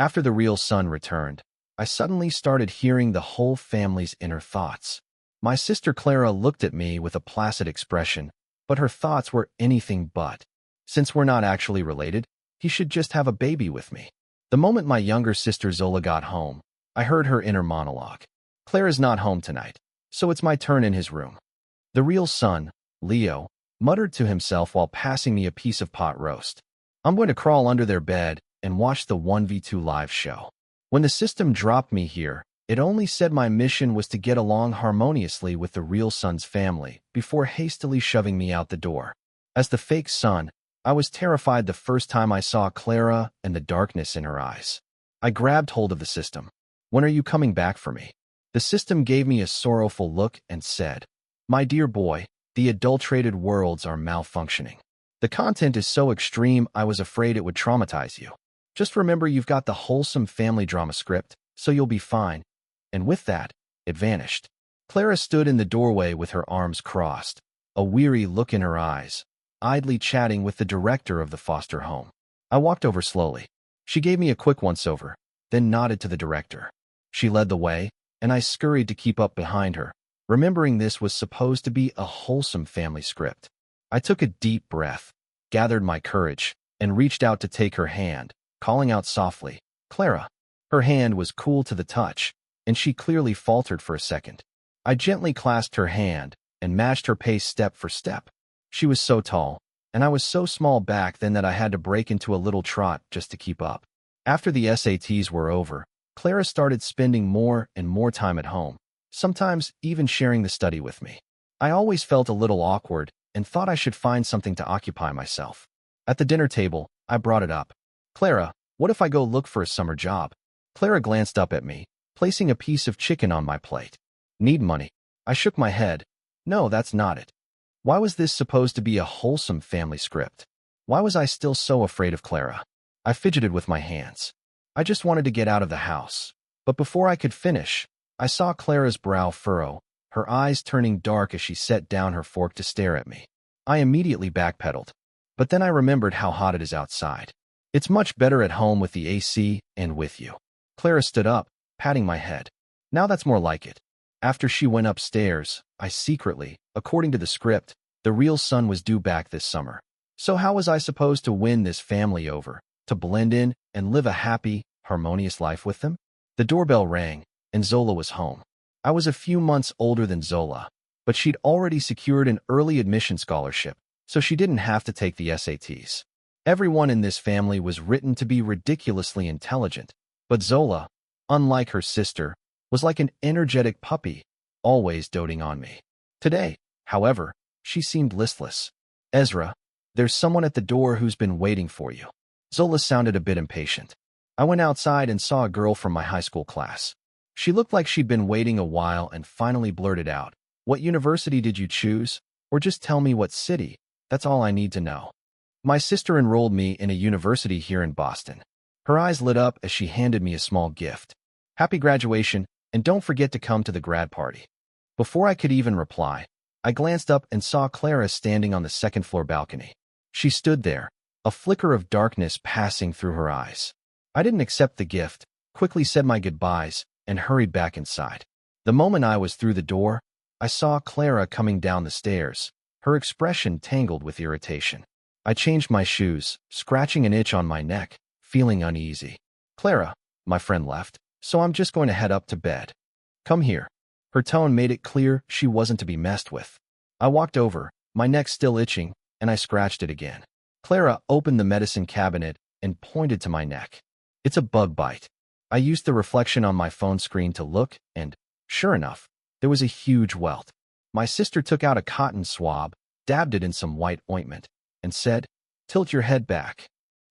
After the real son returned, I suddenly started hearing the whole family's inner thoughts. My sister Clara looked at me with a placid expression, but her thoughts were anything but. Since we're not actually related, he should just have a baby with me. The moment my younger sister Zola got home, I heard her inner monologue. Clara's not home tonight, so it's my turn in his room. The real son, Leo, muttered to himself while passing me a piece of pot roast. I'm going to crawl under their bed and watch the 1v2 live show. When the system dropped me here, it only said my mission was to get along harmoniously with the real son's family before hastily shoving me out the door. As the fake son, I was terrified the first time I saw Clara and the darkness in her eyes. I grabbed hold of the system. When are you coming back for me? The system gave me a sorrowful look and said, My dear boy, the adulterated worlds are malfunctioning. The content is so extreme I was afraid it would traumatize you. Just remember you've got the wholesome family drama script, so you'll be fine. And with that, it vanished. Clara stood in the doorway with her arms crossed, a weary look in her eyes, idly chatting with the director of the foster home. I walked over slowly. She gave me a quick once-over, then nodded to the director. She led the way, and I scurried to keep up behind her, remembering this was supposed to be a wholesome family script. I took a deep breath, gathered my courage, and reached out to take her hand, calling out softly, Clara. Her hand was cool to the touch, and she clearly faltered for a second. I gently clasped her hand and matched her pace step for step. She was so tall, and I was so small back then that I had to break into a little trot just to keep up. After the SATs were over, Clara started spending more and more time at home, sometimes even sharing the study with me. I always felt a little awkward and thought I should find something to occupy myself. At the dinner table, I brought it up. Clara, what if I go look for a summer job? Clara glanced up at me, placing a piece of chicken on my plate. Need money? I shook my head. No, that's not it. Why was this supposed to be a wholesome family script? Why was I still so afraid of Clara? I fidgeted with my hands. I just wanted to get out of the house. But before I could finish, I saw Clara's brow furrow, her eyes turning dark as she set down her fork to stare at me. I immediately backpedaled. But then I remembered how hot it is outside. It's much better at home with the AC and with you. Clara stood up, patting my head. Now that's more like it. After she went upstairs, I secretly, according to the script, the real son was due back this summer. So how was I supposed to win this family over, to blend in and live a happy, harmonious life with them? The doorbell rang, and Zola was home. I was a few months older than Zola, but she'd already secured an early admission scholarship, so she didn't have to take the SATs. Everyone in this family was written to be ridiculously intelligent, but Zola, unlike her sister, was like an energetic puppy, always doting on me. Today, however, she seemed listless. Ezra, there's someone at the door who's been waiting for you. Zola sounded a bit impatient. I went outside and saw a girl from my high school class. She looked like she'd been waiting a while and finally blurted out, What university did you choose? Or just tell me what city. That's all I need to know. My sister enrolled me in a university here in Boston. Her eyes lit up as she handed me a small gift. Happy graduation, and don't forget to come to the grad party. Before I could even reply, I glanced up and saw Clara standing on the second-floor balcony. She stood there, a flicker of darkness passing through her eyes. I didn't accept the gift, quickly said my goodbyes, and hurried back inside. The moment I was through the door, I saw Clara coming down the stairs, her expression tangled with irritation. I changed my shoes, scratching an itch on my neck, feeling uneasy. Clara, my friend left, so I'm just going to head up to bed. Come here. Her tone made it clear she wasn't to be messed with. I walked over, my neck still itching, and I scratched it again. Clara opened the medicine cabinet and pointed to my neck. It's a bug bite. I used the reflection on my phone screen to look, and, sure enough, there was a huge welt. My sister took out a cotton swab, dabbed it in some white ointment, and said, Tilt your head back.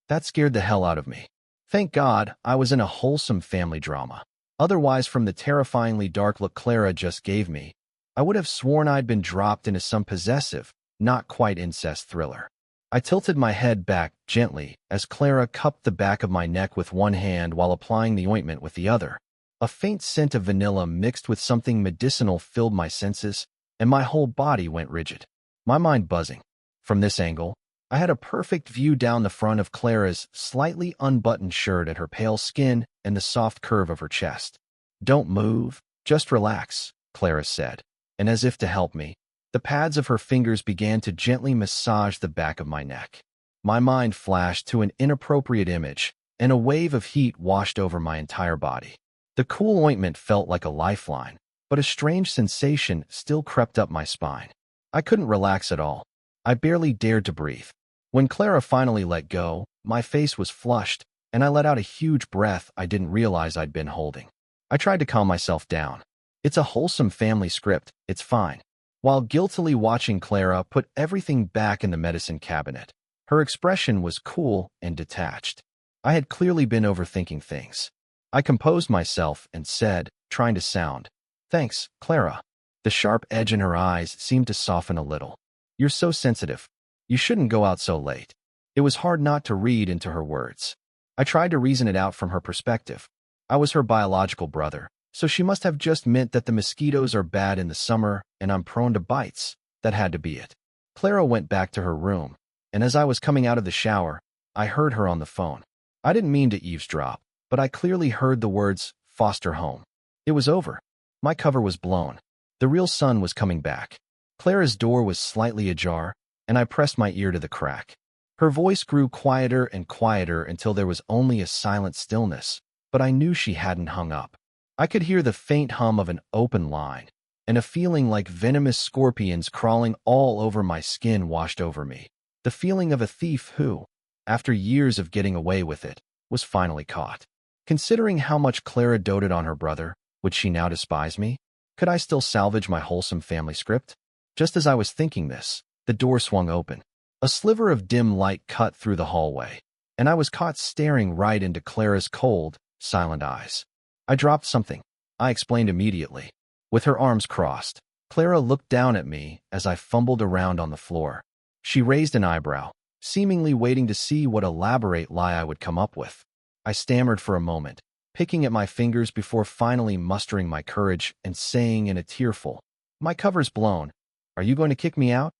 That scared the hell out of me. Thank God I was in a wholesome family drama. Otherwise, from the terrifyingly dark look Clara just gave me, I would have sworn I'd been dropped into some possessive, not quite incest thriller. I tilted my head back gently as Clara cupped the back of my neck with one hand while applying the ointment with the other. A faint scent of vanilla mixed with something medicinal filled my senses, and my whole body went rigid. My mind buzzing. From this angle, I had a perfect view down the front of Clara's slightly unbuttoned shirt at her pale skin and the soft curve of her chest. "Don't move, just relax," Clara said, and as if to help me, the pads of her fingers began to gently massage the back of my neck. My mind flashed to an inappropriate image, and a wave of heat washed over my entire body. The cool ointment felt like a lifeline, but a strange sensation still crept up my spine. I couldn't relax at all. I barely dared to breathe. When Clara finally let go, my face was flushed, and I let out a huge breath I didn't realize I'd been holding. I tried to calm myself down. "It's a wholesome family script, it's fine," while guiltily watching Clara put everything back in the medicine cabinet. Her expression was cool and detached. I had clearly been overthinking things. I composed myself and said, trying to sound, "Thanks, Clara." The sharp edge in her eyes seemed to soften a little. "You're so sensitive. You shouldn't go out so late." It was hard not to read into her words. I tried to reason it out from her perspective. I was her biological brother, so she must have just meant that the mosquitoes are bad in the summer and I'm prone to bites. That had to be it. Clara went back to her room, and as I was coming out of the shower, I heard her on the phone. I didn't mean to eavesdrop, but I clearly heard the words, "foster home." It was over. My cover was blown. The real sun was coming back. Clara's door was slightly ajar, and I pressed my ear to the crack. Her voice grew quieter and quieter until there was only a silent stillness, but I knew she hadn't hung up. I could hear the faint hum of an open line, and a feeling like venomous scorpions crawling all over my skin washed over me. The feeling of a thief who, after years of getting away with it, was finally caught. Considering how much Clara doted on her brother, would she now despise me? Could I still salvage my wholesome family script? Just as I was thinking this, the door swung open. A sliver of dim light cut through the hallway, and I was caught staring right into Clara's cold, silent eyes. "I dropped something," I explained immediately. With her arms crossed, Clara looked down at me as I fumbled around on the floor. She raised an eyebrow, seemingly waiting to see what elaborate lie I would come up with. I stammered for a moment, picking at my fingers before finally mustering my courage and saying in a tearful, "My cover's blown. Are you going to kick me out?"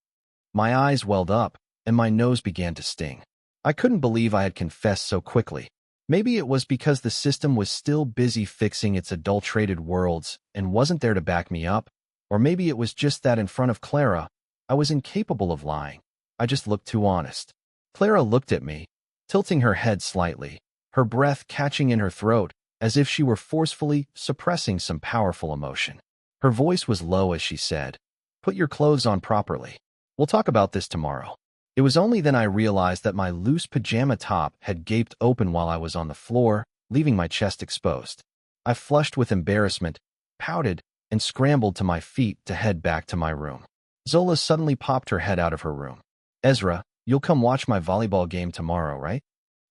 My eyes welled up, and my nose began to sting. I couldn't believe I had confessed so quickly. Maybe it was because the system was still busy fixing its adulterated worlds and wasn't there to back me up, or maybe it was just that in front of Clara, I was incapable of lying. I just looked too honest. Clara looked at me, tilting her head slightly, her breath catching in her throat as if she were forcefully suppressing some powerful emotion. Her voice was low as she said, "Put your clothes on properly. We'll talk about this tomorrow." It was only then I realized that my loose pajama top had gaped open while I was on the floor, leaving my chest exposed. I flushed with embarrassment, pouted, and scrambled to my feet to head back to my room. Zola suddenly popped her head out of her room. "Ezra, you'll come watch my volleyball game tomorrow, right?"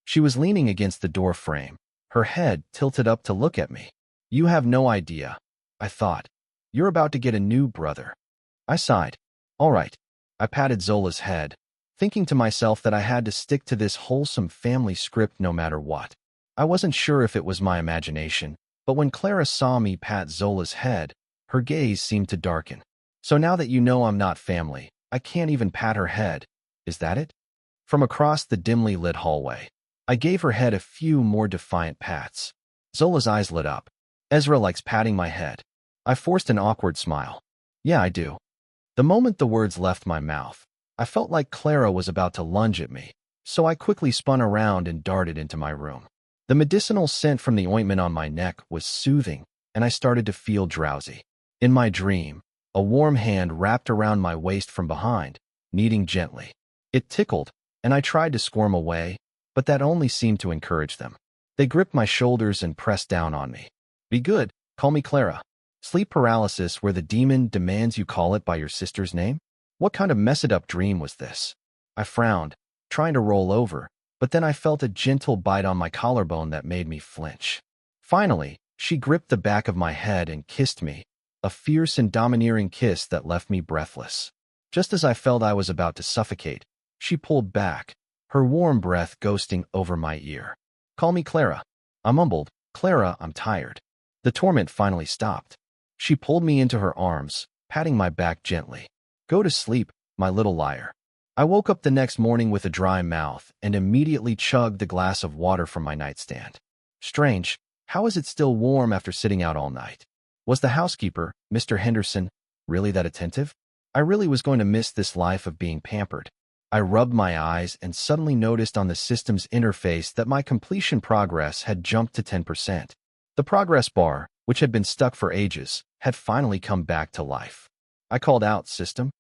She was leaning against the door frame, her head tilted up to look at me. "You have no idea," I thought. "You're about to get a new brother." I sighed. "All right." I patted Zola's head, thinking to myself that I had to stick to this wholesome family script no matter what. I wasn't sure if it was my imagination, but when Clara saw me pat Zola's head, her gaze seemed to darken. "So now that you know I'm not family, I can't even pat her head. Is that it?" From across the dimly lit hallway, I gave her head a few more defiant pats. Zola's eyes lit up. "Ezra likes patting my head." I forced an awkward smile. "Yeah, I do." The moment the words left my mouth, I felt like Clara was about to lunge at me, so I quickly spun around and darted into my room. The medicinal scent from the ointment on my neck was soothing, and I started to feel drowsy. In my dream, a warm hand wrapped around my waist from behind, kneading gently. It tickled, and I tried to squirm away, but that only seemed to encourage them. They gripped my shoulders and pressed down on me. "Be good, call me Clara." Sleep paralysis where the demon demands you call it by your sister's name? What kind of messed-up dream was this? I frowned, trying to roll over, but then I felt a gentle bite on my collarbone that made me flinch. Finally, she gripped the back of my head and kissed me, a fierce and domineering kiss that left me breathless. Just as I felt I was about to suffocate, she pulled back, her warm breath ghosting over my ear. "Call me Clara." I mumbled, "Clara, I'm tired." The torment finally stopped. She pulled me into her arms, patting my back gently. "Go to sleep, my little liar." I woke up the next morning with a dry mouth and immediately chugged the glass of water from my nightstand. Strange, how is it still warm after sitting out all night? Was the housekeeper, Mr. Henderson, really that attentive? I really was going to miss this life of being pampered. I rubbed my eyes and suddenly noticed on the system's interface that my completion progress had jumped to 10%. The progress bar, which had been stuck for ages, had finally come back to life. I called out, "System?"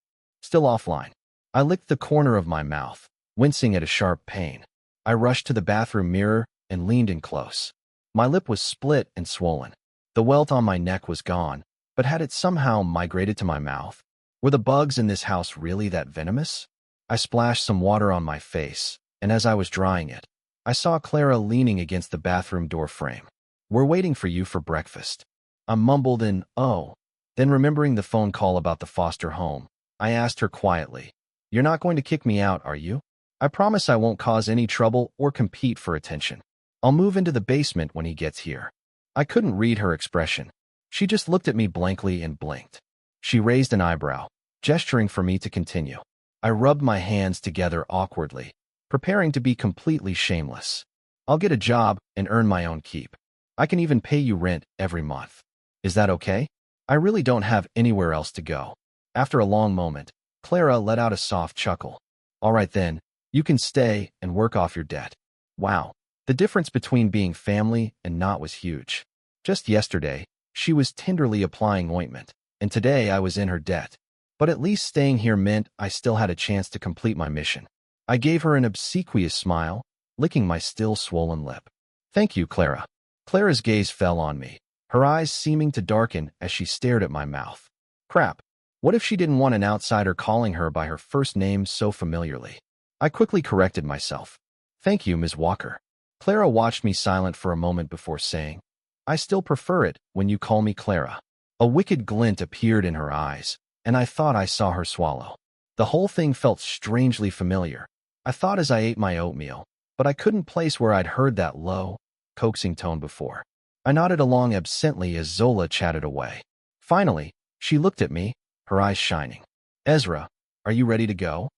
Still offline. I licked the corner of my mouth, wincing at a sharp pain. I rushed to the bathroom mirror and leaned in close. My lip was split and swollen. The welt on my neck was gone, but had it somehow migrated to my mouth? Were the bugs in this house really that venomous? I splashed some water on my face, and as I was drying it, I saw Clara leaning against the bathroom door frame. "We're waiting for you for breakfast." I mumbled an "oh." Then remembering the phone call about the foster home, I asked her quietly, "You're not going to kick me out, are you? I promise I won't cause any trouble or compete for attention. I'll move into the basement when he gets here." I couldn't read her expression. She just looked at me blankly and blinked. She raised an eyebrow, gesturing for me to continue. I rubbed my hands together awkwardly, preparing to be completely shameless. "I'll get a job and earn my own keep. I can even pay you rent every month. Is that okay? I really don't have anywhere else to go." After a long moment, Clara let out a soft chuckle. "All right then, you can stay and work off your debt." Wow, the difference between being family and not was huge. Just yesterday, she was tenderly applying ointment, and today I was in her debt. But at least staying here meant I still had a chance to complete my mission. I gave her an obsequious smile, licking my still swollen lip. "Thank you, Clara." Clara's gaze fell on me, her eyes seeming to darken as she stared at my mouth. Crap, what if she didn't want an outsider calling her by her first name so familiarly? I quickly corrected myself. "Thank you, Ms. Walker." Clara watched me silent for a moment before saying, "I still prefer it when you call me Clara." A wicked glint appeared in her eyes, and I thought I saw her swallow. The whole thing felt strangely familiar. I thought as I ate my oatmeal, but I couldn't place where I'd heard that low, coaxing tone before. I nodded along absently as Zola chatted away. Finally, she looked at me, her eyes shining. "Ezra, are you ready to go?"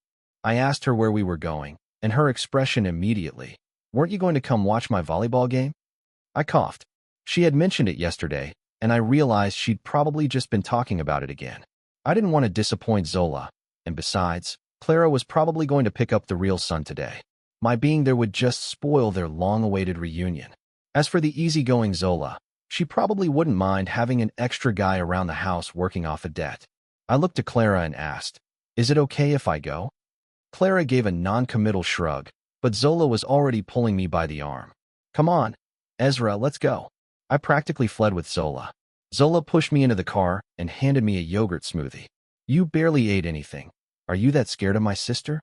I asked her where we were going, and her expression immediately, "Weren't you going to come watch my volleyball game?" I coughed. She had mentioned it yesterday, and I realized she'd probably just been talking about it again. I didn't want to disappoint Zola, and besides, Clara was probably going to pick up the real son today. My being there would just spoil their long-awaited reunion. As for the easygoing Zola, she probably wouldn't mind having an extra guy around the house working off a debt. I looked to Clara and asked, "Is it okay if I go?" Clara gave a non-committal shrug, but Zola was already pulling me by the arm. "Come on, Ezra, let's go." I practically fled with Zola. Zola pushed me into the car and handed me a yogurt smoothie. "You barely ate anything. Are you that scared of my sister?"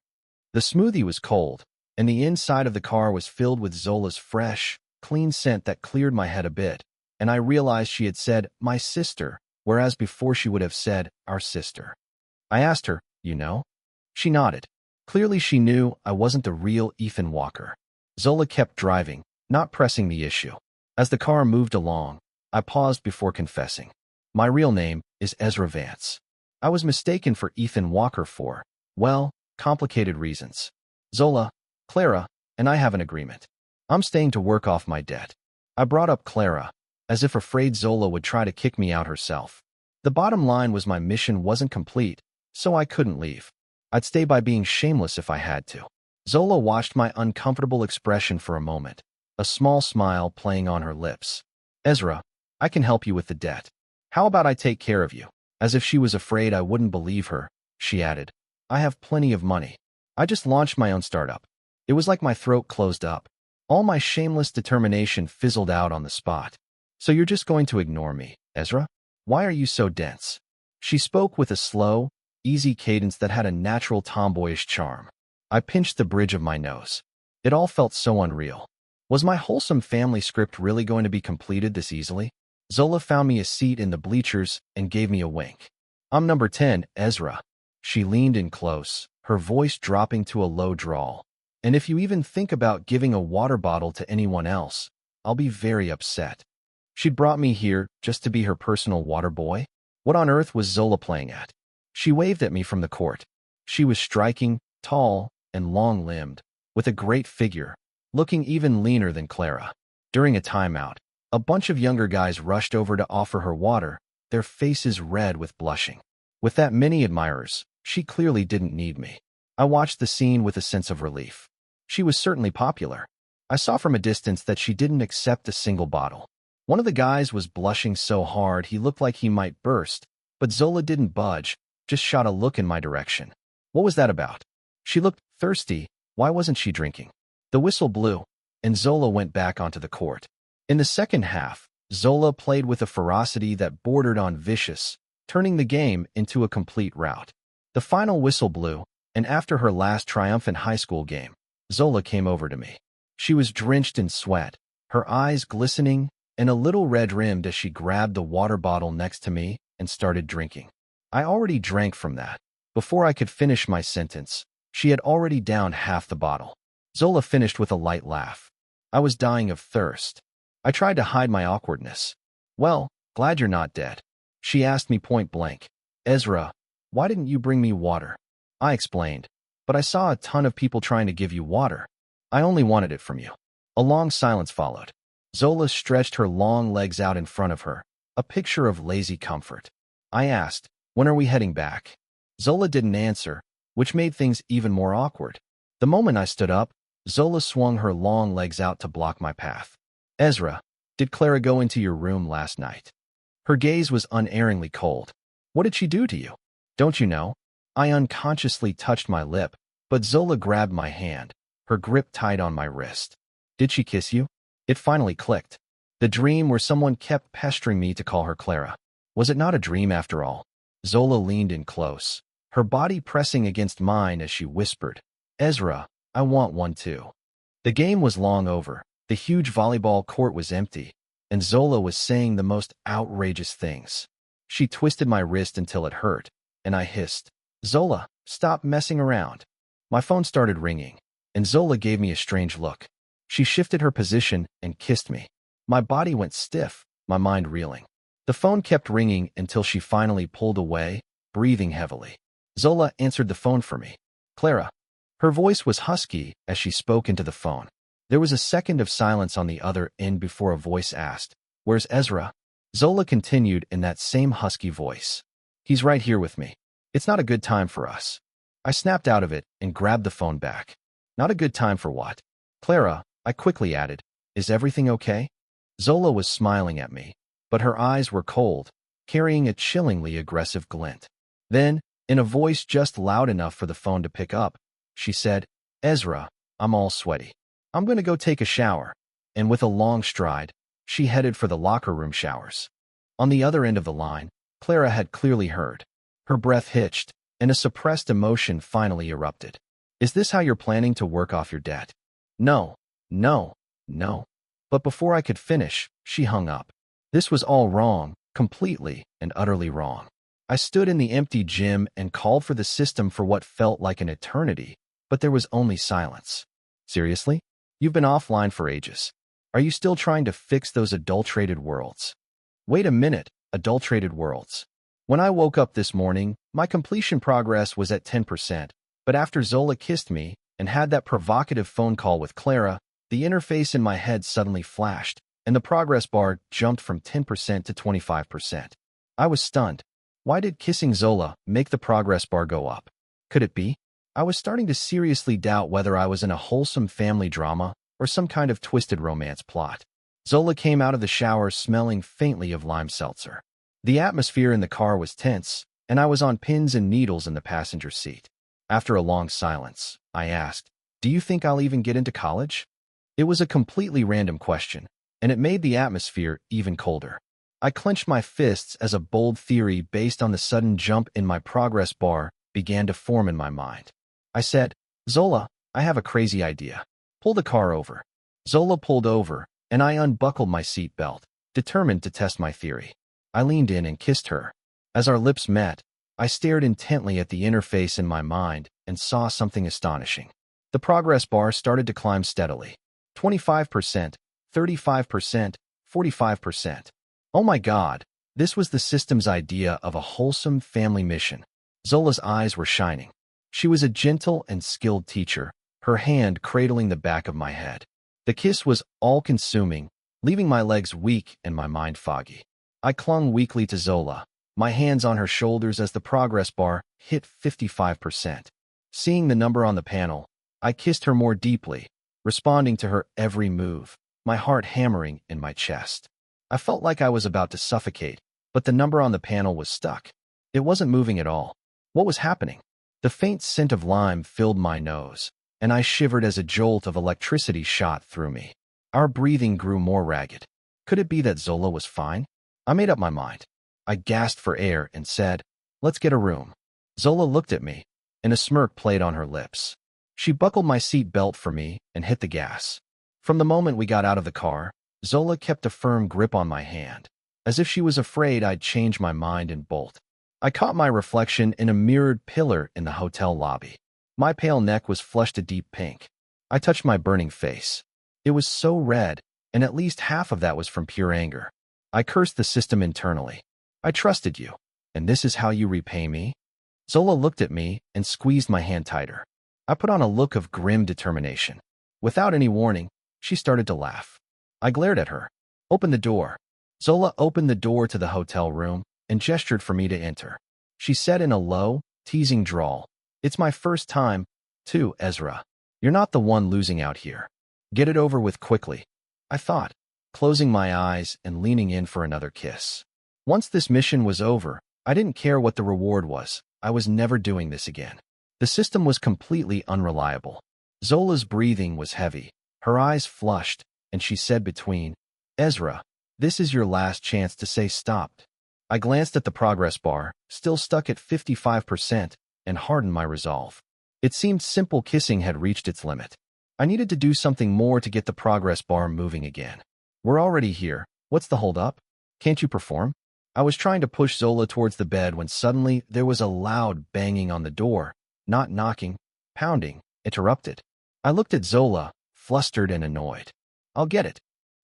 The smoothie was cold, and the inside of the car was filled with Zola's fresh, clean scent that cleared my head a bit, and I realized she had said, "my sister," whereas before she would have said, "our sister." I asked her, "You know?" She nodded. Clearly she knew I wasn't the real Ethan Walker. Zola kept driving, not pressing the issue. As the car moved along, I paused before confessing. "My real name is Ezra Vance. I was mistaken for Ethan Walker for, well, complicated reasons. Zola, Clara, and I have an agreement. I'm staying to work off my debt." I brought up Clara, as if afraid Zola would try to kick me out herself. The bottom line was my mission wasn't complete, so I couldn't leave. I'd stay by being shameless if I had to. Zola watched my uncomfortable expression for a moment, a small smile playing on her lips. "Ezra, I can help you with the debt. How about I take care of you?" As if she was afraid I wouldn't believe her, she added, "I have plenty of money. I just launched my own startup." It was like my throat closed up. All my shameless determination fizzled out on the spot. "So you're just going to ignore me, Ezra? Why are you so dense?" She spoke with a slow, easy cadence that had a natural tomboyish charm. I pinched the bridge of my nose. It all felt so unreal. Was my wholesome family script really going to be completed this easily? Zola found me a seat in the bleachers and gave me a wink. "I'm number 10, Ezra." She leaned in close, her voice dropping to a low drawl. "And if you even think about giving a water bottle to anyone else, I'll be very upset." She'd brought me here just to be her personal water boy? What on earth was Zola playing at? She waved at me from the court. She was striking, tall and long-limbed, with a great figure, looking even leaner than Clara. During a timeout, a bunch of younger guys rushed over to offer her water, their faces red with blushing. With that many admirers, she clearly didn't need me. I watched the scene with a sense of relief. She was certainly popular. I saw from a distance that she didn't accept a single bottle. One of the guys was blushing so hard he looked like he might burst, but Zola didn't budge, just shot a look in my direction. What was that about? She looked thirsty. Why wasn't she drinking? The whistle blew, and Zola went back onto the court. In the second half, Zola played with a ferocity that bordered on vicious, turning the game into a complete rout. The final whistle blew, and after her last triumphant high school game, Zola came over to me. She was drenched in sweat, her eyes glistening, and a little red-rimmed as she grabbed the water bottle next to me and started drinking. I already drank from that. Before I could finish my sentence, she had already downed half the bottle. Zola finished with a light laugh. I was dying of thirst. I tried to hide my awkwardness. "Well, glad you're not dead." She asked me point blank. "Ezra, why didn't you bring me water?" I explained, "But I saw a ton of people trying to give you water. I only wanted it from you." A long silence followed. Zola stretched her long legs out in front of her, a picture of lazy comfort. I asked, "When are we heading back?" Zola didn't answer, which made things even more awkward. The moment I stood up, Zola swung her long legs out to block my path. "Ezra, did Clara go into your room last night?" Her gaze was unerringly cold. "What did she do to you? Don't you know?" I unconsciously touched my lip, but Zola grabbed my hand, her grip tight on my wrist. "Did she kiss you?" It finally clicked. The dream where someone kept pestering me to call her Clara. Was it not a dream after all? Zola leaned in close, her body pressing against mine as she whispered, "Ezra, I want one too." The game was long over. The huge volleyball court was empty, and Zola was saying the most outrageous things. She twisted my wrist until it hurt, and I hissed, "Zola, stop messing around." My phone started ringing, and Zola gave me a strange look. She shifted her position and kissed me. My body went stiff, my mind reeling. The phone kept ringing until she finally pulled away, breathing heavily. Zola answered the phone for me. "Clara." Her voice was husky as she spoke into the phone. There was a second of silence on the other end before a voice asked, "Where's Ezra?" Zola continued in that same husky voice. "He's right here with me. It's not a good time for us." I snapped out of it and grabbed the phone back. "Not a good time for what?" "Clara," I quickly added, "is everything okay?" Zola was smiling at me, but her eyes were cold, carrying a chillingly aggressive glint. Then, in a voice just loud enough for the phone to pick up, she said, "Ezra, I'm all sweaty. I'm going to go take a shower." And with a long stride, she headed for the locker room showers. On the other end of the line, Clara had clearly heard. Her breath hitched, and a suppressed emotion finally erupted. "Is this how you're planning to work off your debt?" "No, no, no." But before I could finish, she hung up. This was all wrong, completely and utterly wrong. I stood in the empty gym and called for the system for what felt like an eternity, but there was only silence. "Seriously? You've been offline for ages. Are you still trying to fix those adulterated worlds?" Wait a minute, adulterated worlds. When I woke up this morning, my completion progress was at 10%, but after Zola kissed me and had that provocative phone call with Clara, the interface in my head suddenly flashed, and the progress bar jumped from 10% to 25%. I was stunned. Why did kissing Zola make the progress bar go up? Could it be? I was starting to seriously doubt whether I was in a wholesome family drama or some kind of twisted romance plot. Zola came out of the shower smelling faintly of lime seltzer. The atmosphere in the car was tense, and I was on pins and needles in the passenger seat. After a long silence, I asked, "Do you think I'll even get into college?" It was a completely random question, and it made the atmosphere even colder. I clenched my fists as a bold theory based on the sudden jump in my progress bar began to form in my mind. I said, "Zola, I have a crazy idea. Pull the car over." Zola pulled over, and I unbuckled my seat belt, determined to test my theory. I leaned in and kissed her. As our lips met, I stared intently at the interface in my mind and saw something astonishing. The progress bar started to climb steadily. 25%, 35%, 45%. Oh my God, this was the system's idea of a wholesome family mission. Zola's eyes were shining. She was a gentle and skilled teacher, her hand cradling the back of my head. The kiss was all-consuming, leaving my legs weak and my mind foggy. I clung weakly to Zola, my hands on her shoulders as the progress bar hit 55%. Seeing the number on the panel, I kissed her more deeply, responding to her every move, my heart hammering in my chest. I felt like I was about to suffocate, but the number on the panel was stuck. It wasn't moving at all. What was happening? The faint scent of lime filled my nose, and I shivered as a jolt of electricity shot through me. Our breathing grew more ragged. Could it be that Zola was fine? I made up my mind. I gasped for air and said, "Let's get a room." Zola looked at me, and a smirk played on her lips. She buckled my seat belt for me and hit the gas. From the moment we got out of the car, Zola kept a firm grip on my hand, as if she was afraid I'd change my mind and bolt. I caught my reflection in a mirrored pillar in the hotel lobby. My pale neck was flushed a deep pink. I touched my burning face. It was so red, and at least half of that was from pure anger. I cursed the system internally. I trusted you, and this is how you repay me? Zola looked at me and squeezed my hand tighter. I put on a look of grim determination. Without any warning, she started to laugh. I glared at her. "Open the door." Zola opened the door to the hotel room and gestured for me to enter. She said in a low, teasing drawl, "It's my first time, too, Ezra. You're not the one losing out here. Get it over with quickly," I thought, closing my eyes and leaning in for another kiss. Once this mission was over, I didn't care what the reward was. I was never doing this again. The system was completely unreliable. Zola's breathing was heavy, her eyes flushed, and she said between, "Ezra, this is your last chance to say stop." I glanced at the progress bar, still stuck at 55%, and hardened my resolve. It seemed simple kissing had reached its limit. I needed to do something more to get the progress bar moving again. "We're already here. What's the hold up? Can't you perform?" I was trying to push Zola towards the bed when suddenly there was a loud banging on the door, not knocking, pounding, interrupted. I looked at Zola, flustered and annoyed. "I'll get it."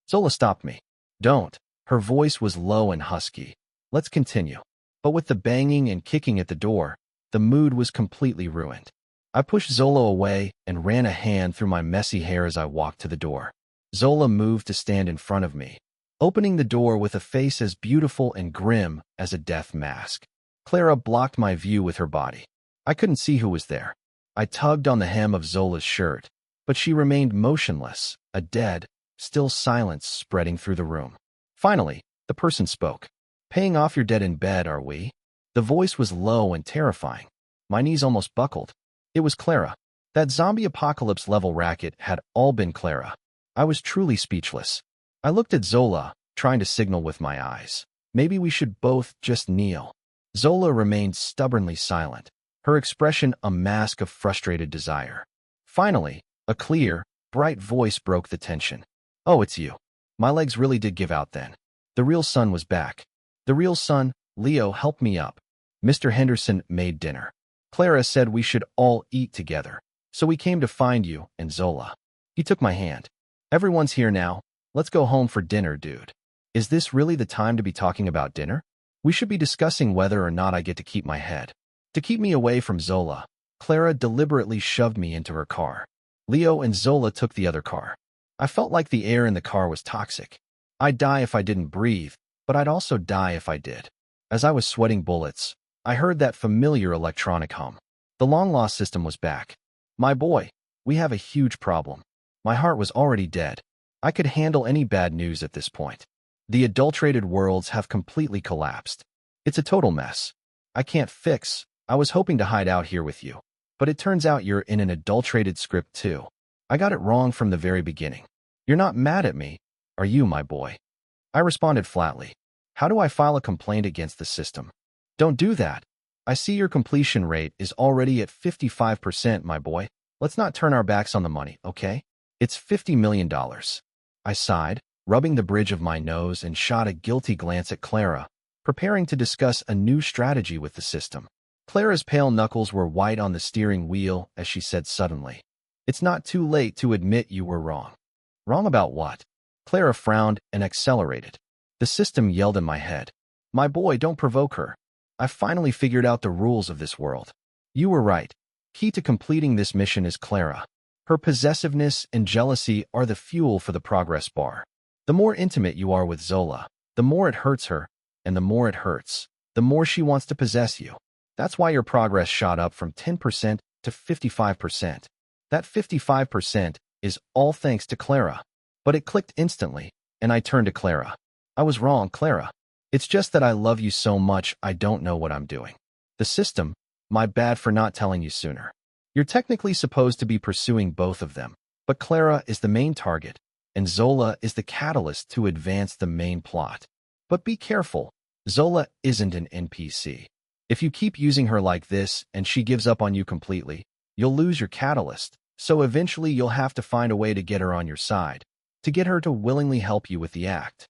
Zola stopped me. "Don't." Her voice was low and husky. "Let's continue." But with the banging and kicking at the door, the mood was completely ruined. I pushed Zola away and ran a hand through my messy hair as I walked to the door. Zola moved to stand in front of me, opening the door with a face as beautiful and grim as a death mask. Clara blocked my view with her body. I couldn't see who was there. I tugged on the hem of Zola's shirt, but she remained motionless, a dead, still silence spreading through the room. Finally, the person spoke. "Paying off your debt in bed, are we?" The voice was low and terrifying. My knees almost buckled. It was Clara. That zombie apocalypse level racket had all been Clara. I was truly speechless. I looked at Zola, trying to signal with my eyes. Maybe we should both just kneel. Zola remained stubbornly silent, her expression a mask of frustrated desire. Finally, a clear, bright voice broke the tension. "Oh, it's you." My legs really did give out then. The real son was back. The real son, Leo, helped me up. Mr. Henderson made dinner. Clara said we should all eat together, so we came to find you and Zola. He took my hand. "Everyone's here now. Let's go home for dinner, dude." Is this really the time to be talking about dinner? We should be discussing whether or not I get to keep my head. To keep me away from Zola, Clara deliberately shoved me into her car. Leo and Zola took the other car. I felt like the air in the car was toxic. I'd die if I didn't breathe, but I'd also die if I did. As I was sweating bullets, I heard that familiar electronic hum. The long-lost system was back. "My boy, we have a huge problem." My heart was already dead. I could handle any bad news at this point. The adulterated worlds have completely collapsed. It's a total mess. I can't fix. I was hoping to hide out here with you, but it turns out you're in an adulterated script too. I got it wrong from the very beginning. You're not mad at me, are you, my boy? I responded flatly. How do I file a complaint against the system? Don't do that. I see your completion rate is already at 55%, my boy. Let's not turn our backs on the money, okay? It's $50 million. I sighed, rubbing the bridge of my nose, and shot a guilty glance at Clara, preparing to discuss a new strategy with the system. Clara's pale knuckles were white on the steering wheel as she said suddenly, "It's not too late to admit you were wrong." "Wrong about what?" Clara frowned and accelerated. The system yelled in my head, "My boy, don't provoke her. I finally figured out the rules of this world. You were right. Key to completing this mission is Clara. Her possessiveness and jealousy are the fuel for the progress bar. The more intimate you are with Zola, the more it hurts her, and the more it hurts, the more she wants to possess you. That's why your progress shot up from 10% to 55%. That 55% is all thanks to Clara. But it clicked instantly, and I turned to Clara. I was wrong, Clara. It's just that I love you so much I don't know what I'm doing. The system, my bad for not telling you sooner. You're technically supposed to be pursuing both of them, but Clara is the main target, and Zola is the catalyst to advance the main plot. But be careful, Zola isn't an NPC. If you keep using her like this and she gives up on you completely, you'll lose your catalyst, so eventually you'll have to find a way to get her on your side, to get her to willingly help you with the act.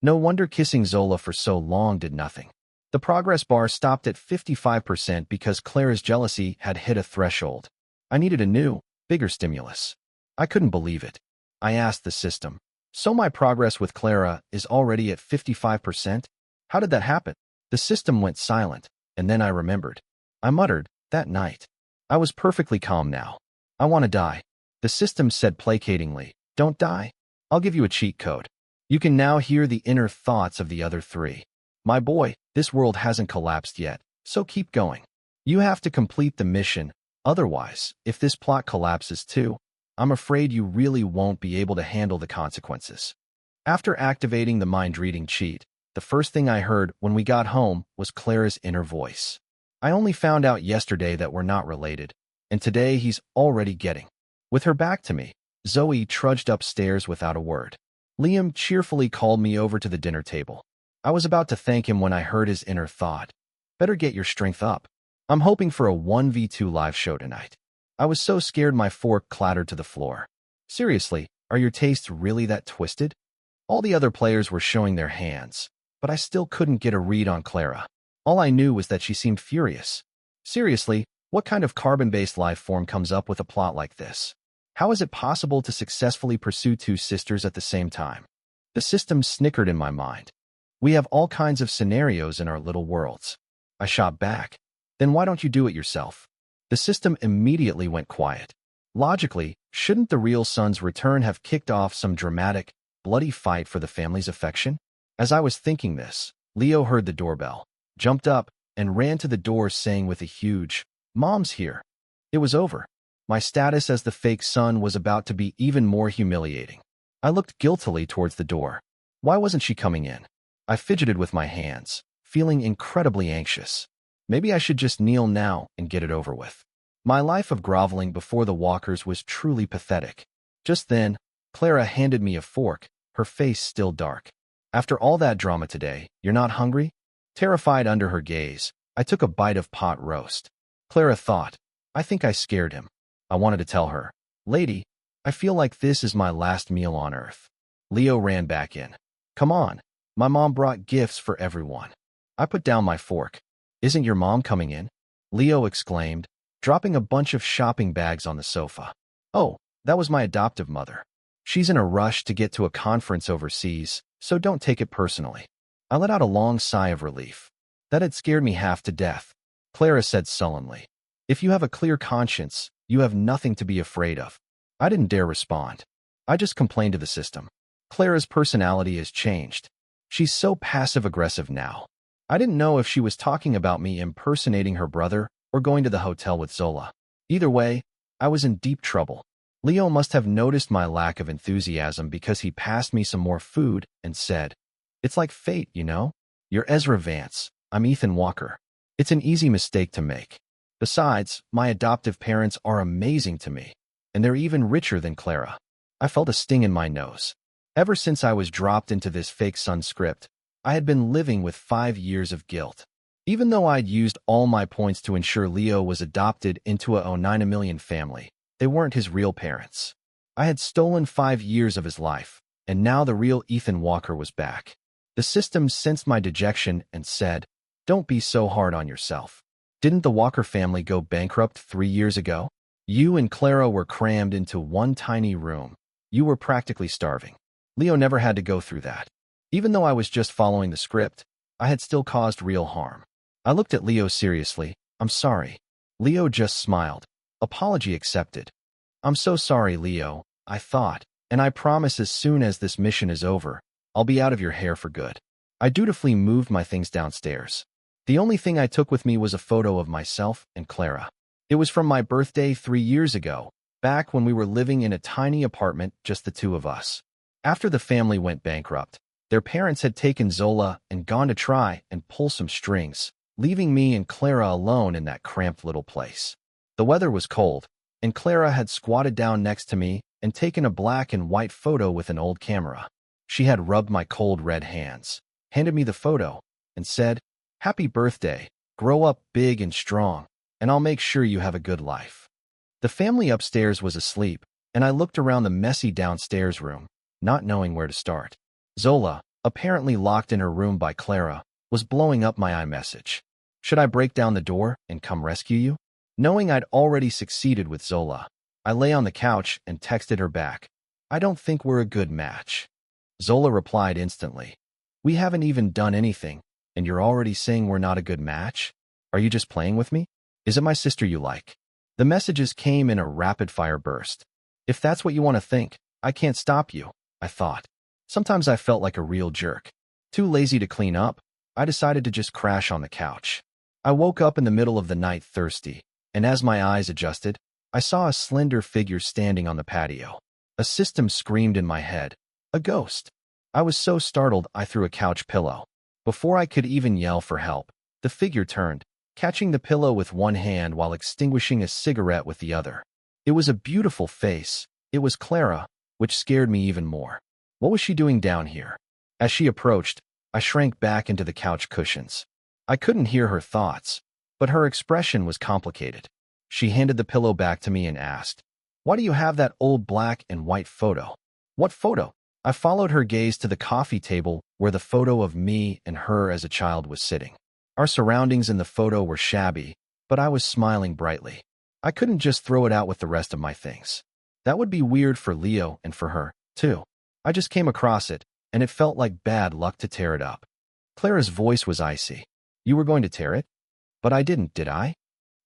No wonder kissing Zola for so long did nothing. The progress bar stopped at 55% because Clara's jealousy had hit a threshold. I needed a new, bigger stimulus. I couldn't believe it. I asked the system, so my progress with Clara is already at 55%? How did that happen? The system went silent, and then I remembered. I muttered, that night. I was perfectly calm now. I want to die. The system said placatingly, don't die. I'll give you a cheat code. You can now hear the inner thoughts of the other three. My boy, this world hasn't collapsed yet, so keep going. You have to complete the mission, otherwise, if this plot collapses too, I'm afraid you really won't be able to handle the consequences. After activating the mind-reading cheat, the first thing I heard when we got home was Clara's inner voice. I only found out yesterday that we're not related, and today he's already getting. With her back to me, Zoe trudged upstairs without a word. Liam cheerfully called me over to the dinner table. I was about to thank him when I heard his inner thought. Better get your strength up. I'm hoping for a 1v2 live show tonight. I was so scared my fork clattered to the floor. Seriously, are your tastes really that twisted? All the other players were showing their hands, but I still couldn't get a read on Clara. All I knew was that she seemed furious. Seriously, what kind of carbon-based life form comes up with a plot like this? How is it possible to successfully pursue two sisters at the same time? The system snickered in my mind. We have all kinds of scenarios in our little worlds. I shot back. Then why don't you do it yourself? The system immediately went quiet. Logically, shouldn't the real son's return have kicked off some dramatic, bloody fight for the family's affection? As I was thinking this, Leo heard the doorbell, jumped up, and ran to the door saying with a huge, "Mom's here." It was over. My status as the fake son was about to be even more humiliating. I looked guiltily towards the door. Why wasn't she coming in? I fidgeted with my hands, feeling incredibly anxious. Maybe I should just kneel now and get it over with. My life of groveling before the walkers was truly pathetic. Just then, Clara handed me a fork, her face still dark. After all that drama today, you're not hungry? Terrified under her gaze, I took a bite of pot roast. Clara thought, I think I scared him. I wanted to tell her, "Lady, I feel like this is my last meal on earth." Leo ran back in. "Come on. My mom brought gifts for everyone." I put down my fork. "Isn't your mom coming in?" Leo exclaimed, dropping a bunch of shopping bags on the sofa. "Oh, that was my adoptive mother. She's in a rush to get to a conference overseas, so don't take it personally." I let out a long sigh of relief. That had scared me half to death. Clara said sullenly, "If you have a clear conscience, you have nothing to be afraid of." I didn't dare respond. I just complained to the system. Clara's personality has changed. She's so passive-aggressive now. I didn't know if she was talking about me impersonating her brother or going to the hotel with Zola. Either way, I was in deep trouble. Leo must have noticed my lack of enthusiasm because he passed me some more food and said, "It's like fate, you know? You're Ezra Vance. I'm Ethan Walker. It's an easy mistake to make. Besides, my adoptive parents are amazing to me, and they're even richer than Clara." I felt a sting in my nose. Ever since I was dropped into this fake son script, I had been living with 5 years of guilt. Even though I'd used all my points to ensure Leo was adopted into a 09 million family, they weren't his real parents. I had stolen 5 years of his life, and now the real Ethan Walker was back. The system sensed my dejection and said, "Don't be so hard on yourself. Didn't the Walker family go bankrupt 3 years ago? You and Clara were crammed into one tiny room. You were practically starving. Leo never had to go through that. Even though I was just following the script, I had still caused real harm." I looked at Leo seriously. "I'm sorry." Leo just smiled. Apology accepted. I'm so sorry, Leo, I thought, and I promise as soon as this mission is over, I'll be out of your hair for good. I dutifully moved my things downstairs. The only thing I took with me was a photo of myself and Clara. It was from my birthday 3 years ago, back when we were living in a tiny apartment, just the two of us. After the family went bankrupt, their parents had taken Zola and gone to try and pull some strings, leaving me and Clara alone in that cramped little place. The weather was cold, and Clara had squatted down next to me and taken a black and white photo with an old camera. She had rubbed my cold red hands, handed me the photo, and said, "Happy birthday, grow up big and strong, and I'll make sure you have a good life." The family upstairs was asleep, and I looked around the messy downstairs room, not knowing where to start. Zola, apparently locked in her room by Clara, was blowing up my iMessage. Should I break down the door and come rescue you? Knowing I'd already succeeded with Zola, I lay on the couch and texted her back, "I don't think we're a good match." Zola replied instantly, "We haven't even done anything, and you're already saying we're not a good match? Are you just playing with me? Is it my sister you like?" The messages came in a rapid-fire burst. If that's what you want to think, I can't stop you, I thought. Sometimes I felt like a real jerk. Too lazy to clean up, I decided to just crash on the couch. I woke up in the middle of the night thirsty, and as my eyes adjusted, I saw a slender figure standing on the patio. A system screamed in my head. A ghost. I was so startled I threw a couch pillow. Before I could even yell for help, the figure turned, catching the pillow with one hand while extinguishing a cigarette with the other. It was a beautiful face. It was Clara, which scared me even more. What was she doing down here? As she approached, I shrank back into the couch cushions. I couldn't hear her thoughts, but her expression was complicated. She handed the pillow back to me and asked, "Why do you have that old black and white photo?" "What photo?" I followed her gaze to the coffee table where the photo of me and her as a child was sitting. Our surroundings in the photo were shabby, but I was smiling brightly. I couldn't just throw it out with the rest of my things. That would be weird for Leo and for her, too. I just came across it, and it felt like bad luck to tear it up. Clara's voice was icy. "You were going to tear it?" "But I didn't, did I?"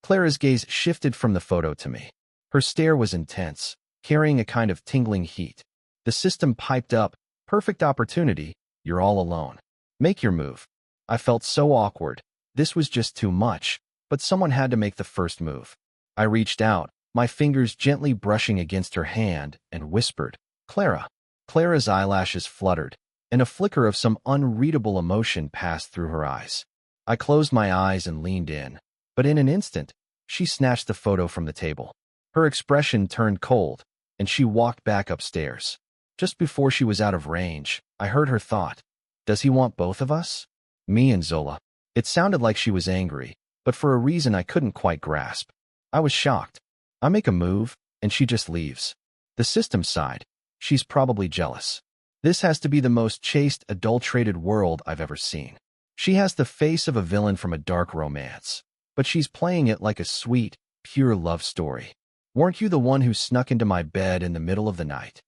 Clara's gaze shifted from the photo to me. Her stare was intense, carrying a kind of tingling heat. The system piped up, "Perfect opportunity, you're all alone. Make your move." I felt so awkward. This was just too much, but someone had to make the first move. I reached out, my fingers gently brushing against her hand, and whispered, "Clara." Clara's eyelashes fluttered, and a flicker of some unreadable emotion passed through her eyes. I closed my eyes and leaned in, but in an instant, she snatched the photo from the table. Her expression turned cold, and she walked back upstairs. Just before she was out of range, I heard her thought, "Does he want both of us?" Me and Zola. It sounded like she was angry, but for a reason I couldn't quite grasp. I was shocked. I make a move, and she just leaves. The system sighed. She's probably jealous. This has to be the most chaste, adulterated world I've ever seen. She has the face of a villain from a dark romance, but she's playing it like a sweet, pure love story. "Weren't you the one who snuck into my bed in the middle of the night?"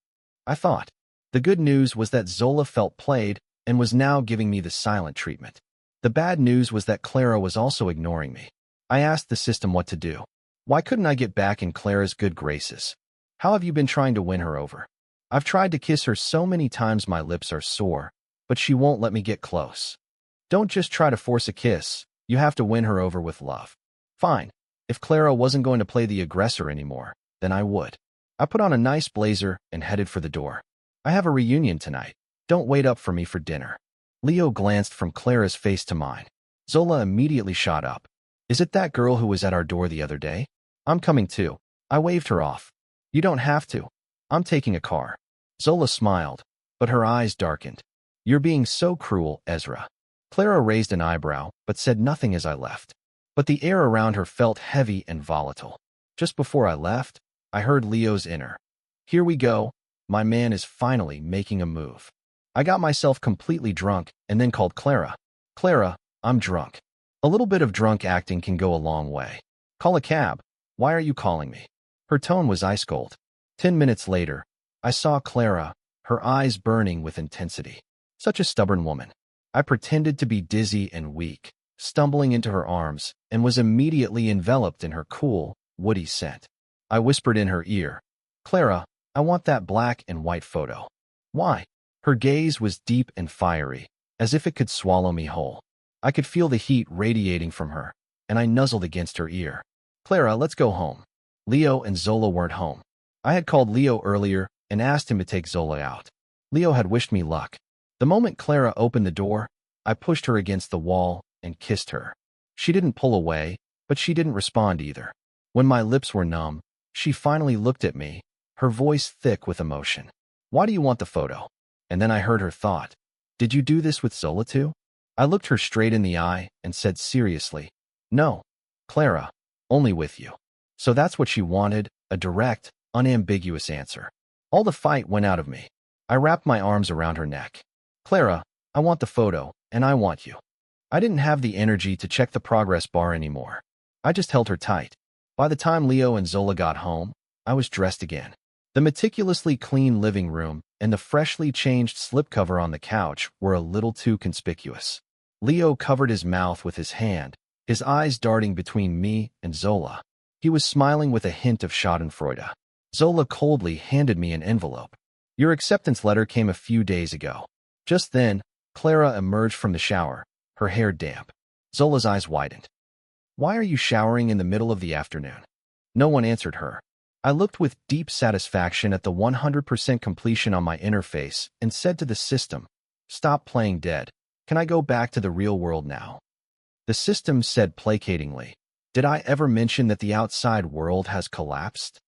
I thought. The good news was that Zola felt played and was now giving me the silent treatment. The bad news was that Clara was also ignoring me. I asked the system what to do. Why couldn't I get back in Clara's good graces? "How have you been trying to win her over?" "I've tried to kiss her so many times my lips are sore, but she won't let me get close." "Don't just try to force a kiss. You have to win her over with love." "Fine. If Clara wasn't going to play the aggressor anymore, then I would." I put on a nice blazer and headed for the door. "I have a reunion tonight. Don't wait up for me for dinner." Leo glanced from Clara's face to mine. Zola immediately shot up. "Is it that girl who was at our door the other day?" "I'm coming too." I waved her off. "You don't have to. I'm taking a car." Zola smiled, but her eyes darkened. "You're being so cruel, Ezra." Clara raised an eyebrow, but said nothing as I left. But the air around her felt heavy and volatile. Just before I left, I heard Leo's inner. "Here we go. My man is finally making a move." I got myself completely drunk and then called Clara. "Clara, I'm drunk." A little bit of drunk acting can go a long way. "Call a cab." "Why are you calling me?" Her tone was ice cold. 10 minutes later, I saw Clara, her eyes burning with intensity. Such a stubborn woman. I pretended to be dizzy and weak, stumbling into her arms, and was immediately enveloped in her cool, woody scent. I whispered in her ear. Clara, I want that black and white photo. Why? Her gaze was deep and fiery, as if it could swallow me whole. I could feel the heat radiating from her, and I nuzzled against her ear. Clara, let's go home. Leo and Zola weren't home. I had called Leo earlier and asked him to take Zola out. Leo had wished me luck. The moment Clara opened the door, I pushed her against the wall and kissed her. She didn't pull away, but she didn't respond either. When my lips were numb, she finally looked at me, her voice thick with emotion. Why do you want the photo? And then I heard her thought. Did you do this with Zola too? I looked her straight in the eye and said seriously, no, Clara, only with you. So that's what she wanted, a direct, unambiguous answer. All the fight went out of me. I wrapped my arms around her neck. Clara, I want the photo, and I want you. I didn't have the energy to check the progress bar anymore. I just held her tight. By the time Leo and Zola got home, I was dressed again. The meticulously clean living room and the freshly changed slipcover on the couch were a little too conspicuous. Leo covered his mouth with his hand, his eyes darting between me and Zola. He was smiling with a hint of schadenfreude. Zola coldly handed me an envelope. Your acceptance letter came a few days ago. Just then, Clara emerged from the shower, her hair damp. Zola's eyes widened. Why are you showering in the middle of the afternoon? No one answered her. I looked with deep satisfaction at the 100% completion on my interface and said to the system, stop playing dead. Can I go back to the real world now? The system said placatingly, did I ever mention that the outside world has collapsed?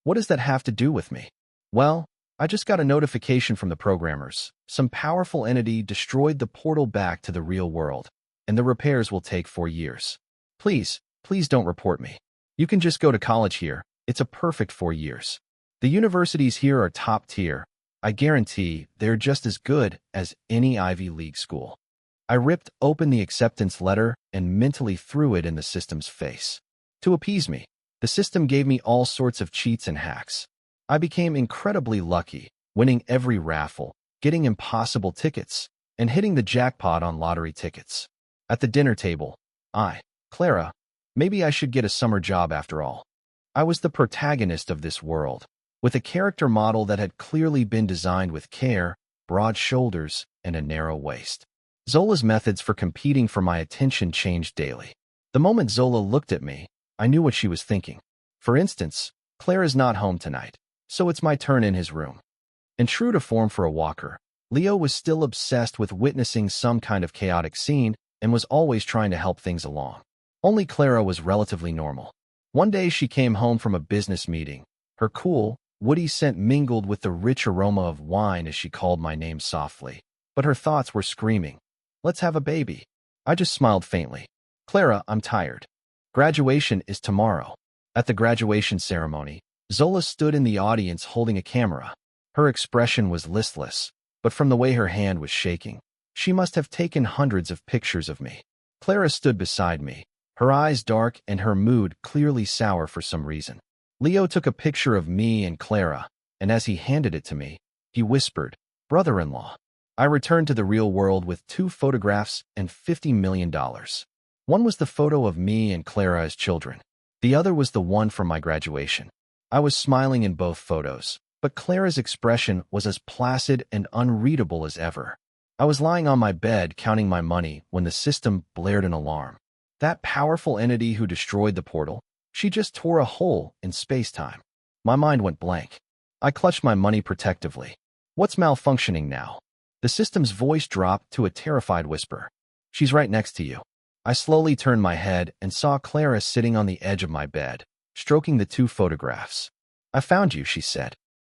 What does that have to do with me? Well, I just got a notification from the programmers. Some powerful entity destroyed the portal back to the real world, and the repairs will take 4 years. Please don't report me. You can just go to college here. It's a perfect 4 years. The universities here are top tier. I guarantee they're just as good as any Ivy League school. I ripped open the acceptance letter and mentally threw it in the system's face. To appease me, the system gave me all sorts of cheats and hacks. I became incredibly lucky, winning every raffle, getting impossible tickets, and hitting the jackpot on lottery tickets. At the dinner table, Clara, maybe I should get a summer job after all. I was the protagonist of this world, with a character model that had clearly been designed with care, broad shoulders, and a narrow waist. Zola's methods for competing for my attention changed daily. The moment Zola looked at me, I knew what she was thinking. For instance, Clara's not home tonight, so it's my turn in his room. And true to form for a walker, Leo was still obsessed with witnessing some kind of chaotic scene and was always trying to help things along. Only Clara was relatively normal. One day she came home from a business meeting. Her cool, woody scent mingled with the rich aroma of wine as she called my name softly. But her thoughts were screaming, let's have a baby. I just smiled faintly. Clara, I'm tired. Graduation is tomorrow. At the graduation ceremony, Zola stood in the audience holding a camera. Her expression was listless, but from the way her hand was shaking, she must have taken hundreds of pictures of me. Clara stood beside me, her eyes dark and her mood clearly sour for some reason. Leo took a picture of me and Clara, and as he handed it to me, he whispered, brother-in-law. I returned to the real world with 2 photographs and $50 million. One was the photo of me and Clara as children. The other was the one from my graduation. I was smiling in both photos, but Clara's expression was as placid and unreadable as ever. I was lying on my bed counting my money when the system blared an alarm. That powerful entity who destroyed the portal, she just tore a hole in space-time. My mind went blank. I clutched my money protectively. What's malfunctioning now? The system's voice dropped to a terrified whisper. She's right next to you. I slowly turned my head and saw Clara sitting on the edge of my bed, stroking the 2 photographs. I found you, she said.